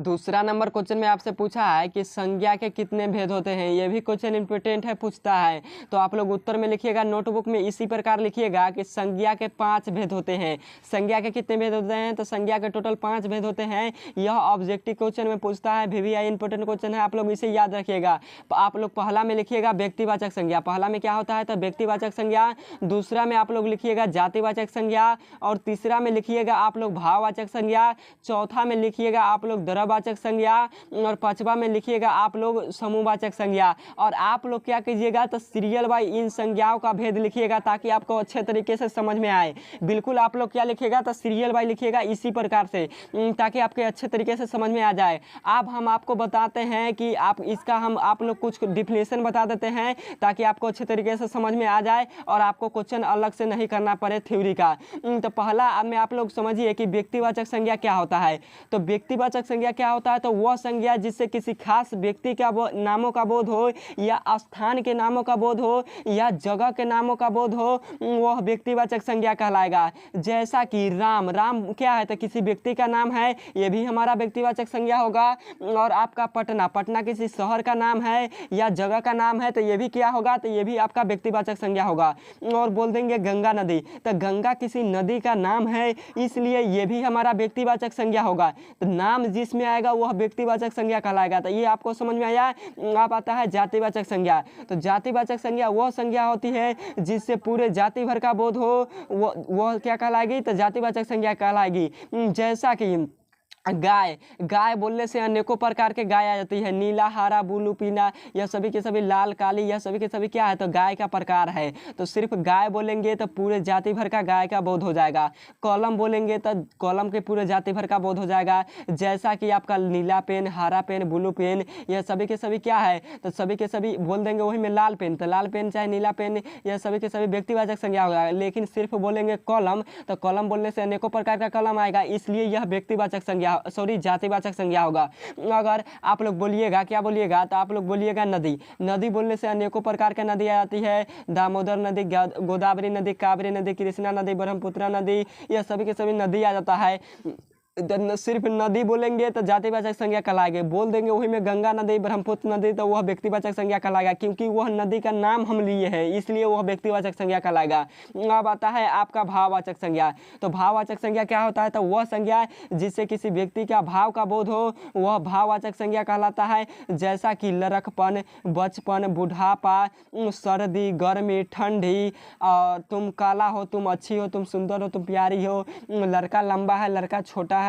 दूसरा number question में आपसे पूछा है कि संज्ञा के कितने भेद होते हैं। ये भी क्वेश्चन इंपॉर्टेंट है, पूछता है। तो आप लोग उत्तर में लिखिएगा, नोटबुक में इसी प्रकार लिखिएगा कि संज्ञा के 5 भेद होते हैं। संज्ञा के कितने भेद होते हैं? तो संज्ञा के टोटल 5 भेद होते हैं। यह ऑब्जेक्टिव क्वेश्चन में पूछता है, VVI इंपॉर्टेंट क्वेश्चन है, आप लोग इसे याद रखिएगा। आप लोग पहला में लिखिएगा व्यक्तिवाचक संज्ञा। पहला में क्या होता है? तो व्यक्तिवाचक संज्ञा। दूसरा में आप लोग लिखिएगा जातिवाचक संज्ञा, और तीसरा में लिखिएगा आप लोग भाववाचक संज्ञा। चौथा में लिखिएगा आप लोग द्रव्यवाचक संज्ञा, और पांचवा में लिखिएगा आप लोग समूहवाचक संज्ञा। और आप लोग क्या कीजिएगा? तो सीरियल बाई इन संज्ञाओं का भेद लिखिएगा ताकि आपको अच्छे तरीके से समझ में आए। बिल्कुल आप लोग क्या लिखिएगा? तो सीरियल बाई लिखिएगा इसी प्रकार से, ताकि आपके अच्छे तरीके से समझ में आ जाए। अब हम आपको बताते हैं कि आप लोग कुछ डिफिनेशन बता देते हैं ताकि आपको अच्छे तरीके से समझ में आ जाए और आपको क्वेश्चन अलग से नहीं करना पड़े थ्योरी का। तो पहला में आप लोग समझिए कि व्यक्तिवाचक संज्ञा क्या होता है। तो व्यक्तिवाचक संज्ञा क्या होता है? तो वह संज्ञा जिससे किसी खास व्यक्ति का नामों का बोध हो, या स्थान के नामों का बोध हो, या जगह के नामों का बोध हो, वह व्यक्तिवाचक संज्ञा कहलाएगा। जैसा कि राम, राम क्या है? तो किसी व्यक्ति का नाम है, ये भी हमारा व्यक्तिवाचक संज्ञा होगा। और आपका पटना, पटना किसी शहर का नाम है या जगह का नाम है, तो ये भी क्या होगा? तो ये भी आपका व्यक्तिवाचक संज्ञा होगा। और बोल देंगे गंगा नदी, तो गंगा किसी नदी का नाम है, इसलिए ये भी हमारा व्यक्तिवाचक संज्ञा होगा। तो नाम जिसमें आएगा वह व्यक्तिवाचक संज्ञा कहलाएगा। तो ये आपको समझ में आया। आप आता है जातिवाचक संज्ञा। तो जातिवाचक संज्ञा वह संज्ञा होती है जिससे पूरे जाति भर का बोध हो, वह क्या कहलाएगी? तो जातिवाचक संज्ञा कहलाएगी। जैसा कि गाय, गाय बोलने से अनेकों प्रकार के गाय आ जाती है, नीला, हरा, ब्लू, पीला, यह सभी के सभी, लाल, काली, यह सभी के सभी क्या है? तो गाय का प्रकार है। तो सिर्फ गाय बोलेंगे तो पूरे जाति भर का गाय का बोध हो जाएगा। कॉलम बोलेंगे तो कॉलम के पूरे जाति भर का बोध हो जाएगा। जैसा कि आपका नीला पेन, हरा पेन, ब्लू पेन, यह सभी के सभी क्या है? तो सभी के सभी बोल देंगे वही में लाल पेन, तो लाल पेन चाहे नीला पेन, यह सभी के सभी व्यक्तिवाचक संज्ञा होगा। लेकिन सिर्फ बोलेंगे कॉलम, तो कॉलम बोलने से अनेकों प्रकार का कॉलम आएगा, इसलिए यह व्यक्तिवाचक संज्ञा जातिवाचक संज्ञा होगा। अगर आप लोग बोलिएगा, क्या बोलिएगा? तो आप लोग बोलिएगा नदी, नदी बोलने से अनेकों प्रकार की नदी आ जाती है, दामोदर नदी, गोदावरी नदी, कावेरी नदी, कृष्णा नदी, ब्रह्मपुत्र नदी, यह सभी के सभी नदी आ जाता है। सिर्फ नदी बोलेंगे तो जातिवाचक संज्ञा कहलाएगी। बोल देंगे वही में गंगा नदी, ब्रह्मपुत्र नदी, तो वह व्यक्तिवाचक संज्ञा कहलाएगा, क्योंकि वह नदी का नाम हम लिए हैं, इसलिए वह व्यक्तिवाचक संज्ञा कहलाएगा। अब आता है आपका भाववाचक संज्ञा। तो भाववाचक संज्ञा क्या होता है? तो वह संज्ञा जिससे किसी व्यक्ति का भाव का बोध हो, वह भाववाचक संज्ञा कहलाता है। जैसा कि लड़कपन, बचपन, बुढ़ापा, सर्दी, गर्मी, ठंडी, और तुम काला हो, तुम अच्छी हो, तुम सुंदर हो, तुम प्यारी हो, लड़का लंबा है, लड़का छोटा है,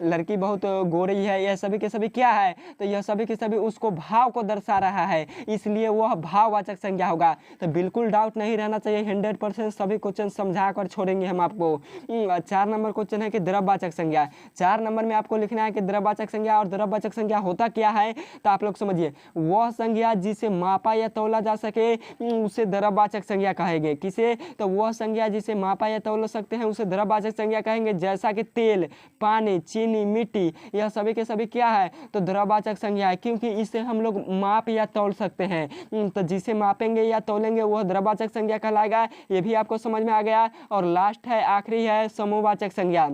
लड़की बहुत गोरी है, यह सभी के सभी क्या है? तो यह सभी के सभी उसको भाव को दर्शा रहा है, इसलिए वह भाववाचक संज्ञा होगा। तो बिल्कुल डाउट नहीं रहना चाहिए, 100% सभी क्वेश्चन समझा कर छोड़ेंगे हम आपको। 4 नंबर क्वेश्चन है कि द्रव्यवाचक संज्ञा। 4 नंबर में आपको लिखना है कि द्रव्यवाचक संज्ञा, और द्रव्यवाचक संज्ञा होता क्या है? तो आप लोग समझिए, वह संज्ञा जिसे मापा या तौला जा सके उसे द्रव्यवाचक संज्ञा कहेंगे। किसे? तो वह संज्ञा जिसे मापा या तौल सकते हैं उसे द्रव्यवाचक संज्ञा कहेंगे। जैसा कि तेल, पानी, चीनी, मिट्टी, यह सभी के सभी क्या है? तो द्रव्यवाचक संज्ञा है, क्योंकि इसे हम लोग माप या तौल सकते हैं। तो जिसे मापेंगे या तौलेंगे वह द्रव्यवाचक संज्ञा कहलाएगा। ये भी आपको समझ में आ गया। और लास्ट है, आखिरी है, समूहवाचक संज्ञा।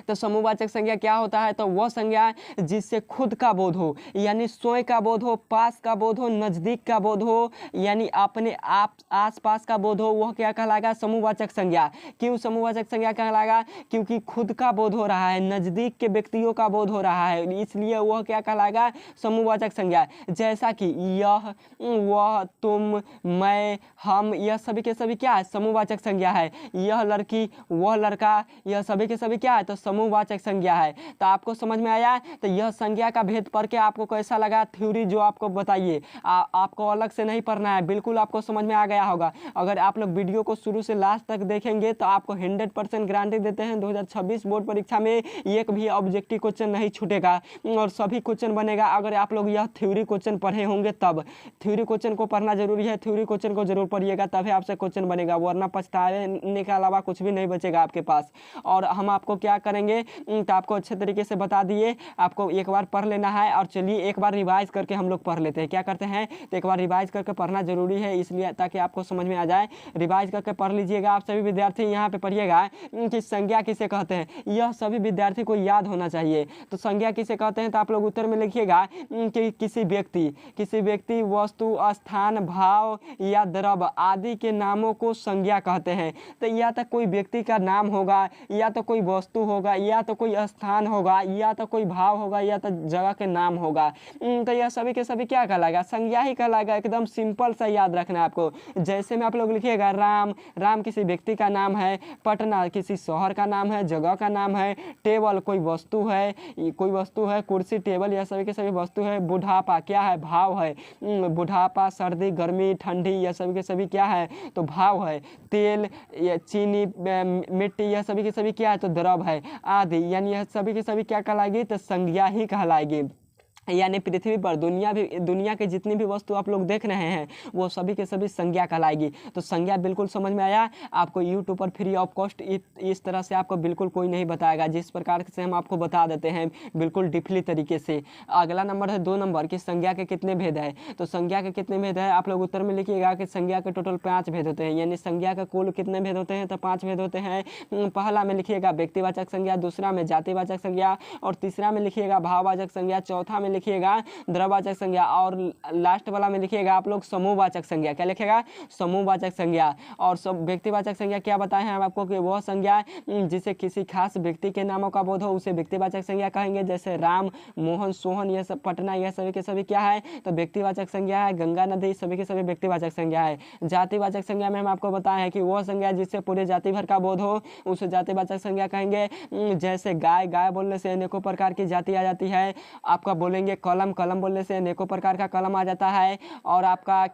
तो समूहवाचक संज्ञा क्या होता है? तो वह संज्ञा जिससे खुद का बोध हो, यानी स्वयं का बोध हो, पास का बोध हो, नजदीक का बोध हो, यानी अपने आप आस पास का बोध हो, वह क्या कहलाएगा? समूहवाचक संज्ञा। क्यों समूहवाचक संज्ञा कहलाएगा? क्योंकि खुद का बोध हो रहा है, नजदीक के व्यक्तियों का बोध हो रहा है, इसलिए वह क्या कहलाएगा? समूहवाचक संज्ञा। जैसा कि यह, वह, तुम, मैं, हम, यह सभी के सभी क्या है? समूहवाचक संज्ञा है। यह लड़की, वह लड़का, यह सभी के सभी क्या है? तो समूहवाचक संज्ञा है। तो आपको समझ में आया? तो यह संज्ञा का भेद पढ़ के आपको कैसा लगा थ्योरी जो आपको बताइए? आपको अलग से नहीं पढ़ना है, बिल्कुल आपको समझ में आ गया होगा। अगर आप लोग वीडियो को शुरू से लास्ट तक देखेंगे तो आपको 100% गारंटी देते हैं 2026 बोर्ड परीक्षा में एक भी ऑब्जेक्टिव क्वेश्चन नहीं छूटेगा और सभी क्वेश्चन बनेगा। अगर आप लोग यह थ्योरी क्वेश्चन पढ़े होंगे तब। थ्योरी क्वेश्चन को पढ़ना जरूरी है, थ्योरी क्वेश्चन को जरूर पढ़िएगा तभी आपसे क्वेश्चन बनेगा, वरना पछताने के अलावा कुछ भी नहीं बचेगा आपके पास। और हम आपको क्या करेंगे तो आपको अच्छे तरीके से बता दिए, आपको एक बार पढ़ लेना है। और चलिए एक बार रिवाइज करके हम लोग पढ़ लेते हैं। क्या करते हैं तो एक बार रिवाइज करके पढ़ना जरूरी है, इसलिए ताकि आपको समझ में आ जाए। रिवाइज करके पढ़ लीजिएगा आप सभी विद्यार्थी। यहाँ पे पढ़िएगा कि संज्ञा किसे कहते हैं, यह सभी विद्यार्थी को याद होना चाहिए। तो संज्ञा किसे कहते हैं तो आप लोग उत्तर में लिखिएगा कि किसी व्यक्ति, वस्तु, स्थान, भाव या द्रव्य आदि के नामों को संज्ञा कहते हैं। तो या तो कोई व्यक्ति का नाम होगा, या तो कोई वस्तु होगा, या तो कोई स्थान होगा, या तो कोई भाव होगा, या तो जगह के नाम होगा। तो यह सभी के सभी क्या कहलाएगा, संज्ञा ही कहलाएगा। एकदम सिंपल सा याद रखना है आपको। जैसे में आप लोग लिखिएगा राम किसी व्यक्ति का नाम है, पटना किसी शहर का नाम है, जगह का नाम है, टेबल कोई वस्तु है, कुर्सी, टेबल यह सभी के सभी वस्तु है। बुढ़ापा क्या है, भाव है। बुढ़ापा, सर्दी, गर्मी, ठंडी यह सभी के सभी क्या है तो भाव है। तेल, चीनी, मिट्टी यह सभी के सभी क्या है तो द्रव्य है आदि, यानी यह सभी के सभी क्या कहलाएगी तो संज्ञा ही कहलाएगी। यानी पृथ्वी पर दुनिया के जितनी भी वस्तु आप लोग देख रहे हैं वो सभी के सभी संज्ञा कहलाएगी। तो संज्ञा बिल्कुल समझ में आया आपको। यूट्यूब पर फ्री ऑफ कॉस्ट इस तरह से आपको बिल्कुल कोई नहीं बताएगा, जिस प्रकार से हम आपको बता देते हैं बिल्कुल डिफली तरीके से। अगला नंबर है 2 नंबर की संज्ञा के कितने भेद है। तो संज्ञा के कितने भेद है आप लोग उत्तर में लिखिएगा कि संज्ञा के टोटल 5 भेद होते हैं। यानी संज्ञा के कुल कितने भेद होते हैं तो 5 भेद होते हैं। पहला में लिखिएगा व्यक्तिवाचक संज्ञा, दूसरा में जातिवाचक संज्ञा, और तीसरा में लिखिएगा भाववाचक संज्ञा, चौथा में लिखिएगा द्रव्यवाचक संज्ञा, और लास्ट वाला में लिखिएगा आप लोग समूहवाचक संज्ञा। क्या लिखिएगा समूहवाचक संज्ञा। और सब व्यक्तिवाचक संज्ञा क्या बताए हैं हम आपको कि वह संज्ञा जिसे किसी खास व्यक्ति के नामों का बोध हो उसे व्यक्तिवाचक संज्ञा कहेंगे। जैसे राम, मोहन, सोहन यह सब, पटना यह सभी के सभी क्या है तो व्यक्तिवाचक संज्ञा है। गंगा नदी सभी के सभी व्यक्तिवाचक संज्ञा है। जातिवाचक संज्ञा में हम आपको बताए हैं कि वह संज्ञा जिससे पूरे जाति भर का बोध हो उसे जातिवाचक संज्ञा कहेंगे। जैसे गाय बोलने से अनेकों प्रकार की जाति आ जाती है। आपका बोलेंगे कलम बोलने से अनेकों प्रकार का कलम आ जाता है। और आपका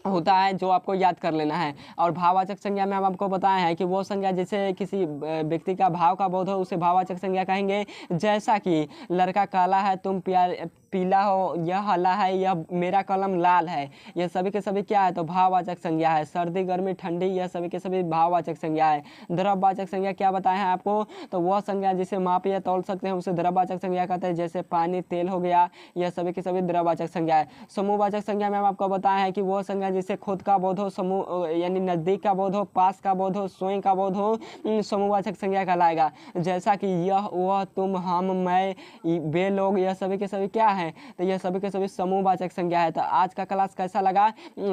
होता है जो आपको याद कर लेना है। और भाववाचक संज्ञा में हम आपको बताए हैं कि वो संज्ञा जिसे किसी व्यक्ति का भाव का बोध हो उसे भाववाचक संज्ञा कहेंगे। जैसा कि लड़का काला है, तुम पीला हो, यह हला है, यह मेरा कलम लाल है, यह सभी के सभी क्या है तो भाववाचक संज्ञा है। सर्दी, गर्मी, ठंडी यह सभी के सभी भाववाचक संज्ञा है। द्रव्यवाचक संज्ञा क्या बताए हैं आपको तो वह संज्ञा जिसे माप या तौल सकते हैं उसे द्रव्यवाचक संज्ञा कहते हैं। जैसे पानी, तेल हो गया, यह सभी के सभी द्रव्यवाचक संज्ञा है। समूहवाचक संज्ञा में हम आपको बताए हैं कि वह संज्ञा जिसे खुद का बोध हो, समूह यानी नजदीक का बोध हो, पास का बोध हो, स्वयं का बोध हो, समूहवाचक संज्ञा कहलाएगा। जैसा कि यह, वह, तुम, हम, मैं, वे लोग यह सभी के सभी क्या है तो यह सभी के सभी समूहवाचक संज्ञा है। तो आज का क्लास कैसा लगा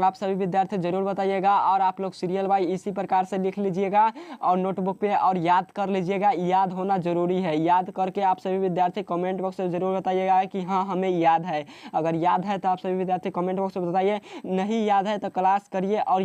आप सभी विद्यार्थी जरूर बताइएगा। और आप लोग सीरियल वाइज इसी प्रकार से लिख लीजिएगा और नोटबुक पे और याद कर लीजिएगा। याद होना जरूरी है। याद करके आप सभी विद्यार्थी कमेंट बॉक्स में जरूर बताइएगा कि हाँ हमें याद है। अगर याद है तो आप सभी विद्यार्थी कमेंट बॉक्स में बताइए, नहीं याद है तो क्लास करिए और